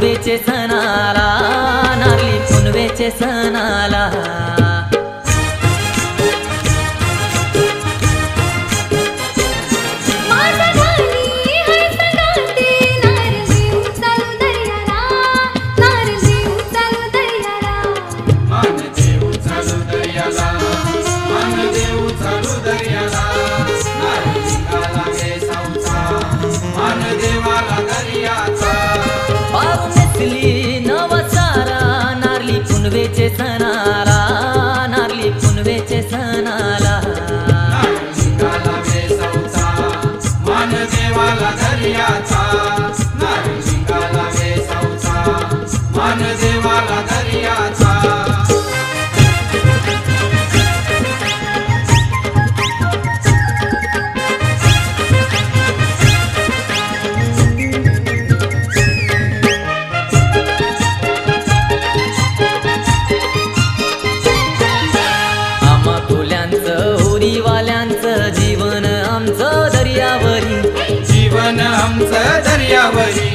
पुनवेचे सणाला, नारली पुनवेचे सणाला। नारली पुनवेचे सणाला, नारली पुनवेचे सणाला। मान देवाला दर्याचा, नारळी शिंगाला वेसावचा, मान देवाला दर्याचा। होरीवाल्यांचं जीवन आमचं दर्यावरी, जीवन आमचं दर्यावरी,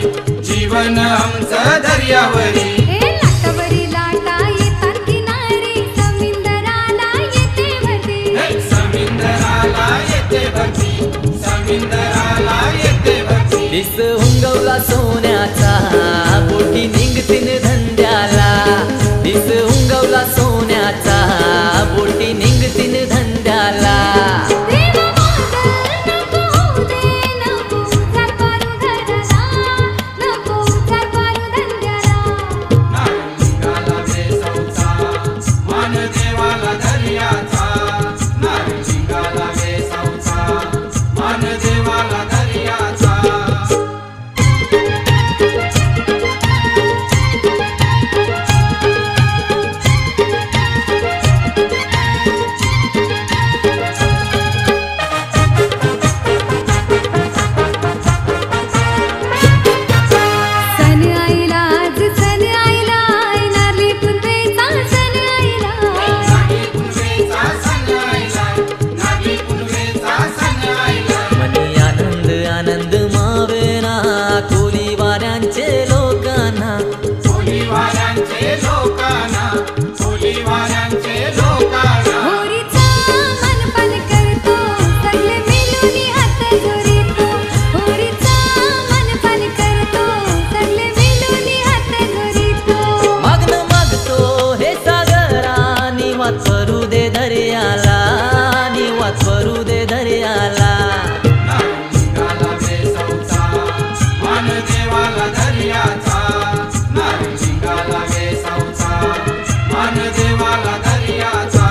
जीवन आमचं दर्यावरी। लाटावरी लाटा येतात किनारी, समुद्राला येते भरती, समुद्राला येते भरती, समुद्राला येते भरती। दिस हुंगवला सोन्याचा, बोटी निघतीन धंद्याला, दिस हुंगवला सोन्याचा, बोटी निघतीन धंद्याला। वरू दे दर्याला, निवात वरू दे दर्याला। शिंगाला वेसावचा, मान देवाला दर्याचा, नारळी शिंगाला वेसावचा, मान देवाला दर्याचा।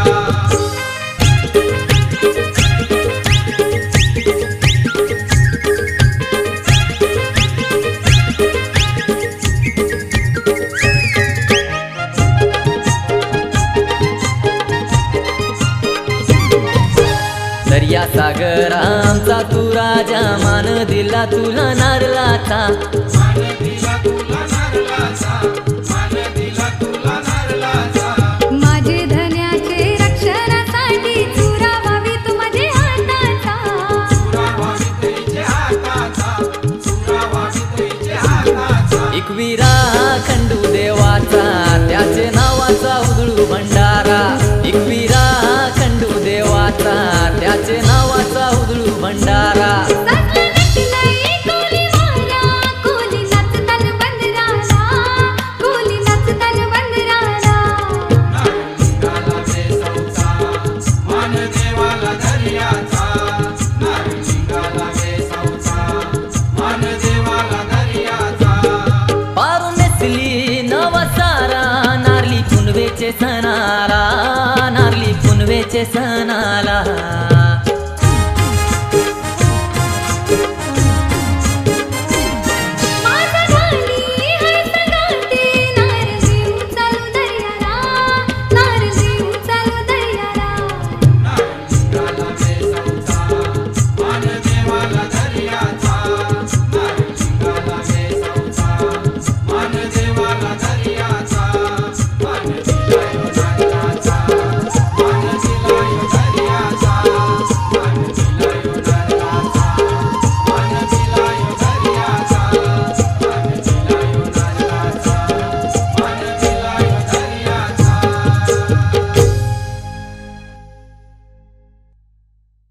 दर्या सागर आमचा तू राजा, मान दिला तुला नारळाचा, मान दिला तुला नारळाचा, मान दिला तुला नारळाचा। माझे धन्याचे रक्षणासाठी चुरा व्हावी तू माझे हाताचा, चुरा व्हावी तुझे हाताचा, चुरा व्हावी तुझे हाताचा। एकविरा खंडू देवाचा, त्याचे नावाचा उधळू भंडारा, एकविरा खंडू देवाचा, त्याचे नावाचा उधळू भंडारा। नारली पुनवेचे सणाला, नारली पुनवेचे सणाला।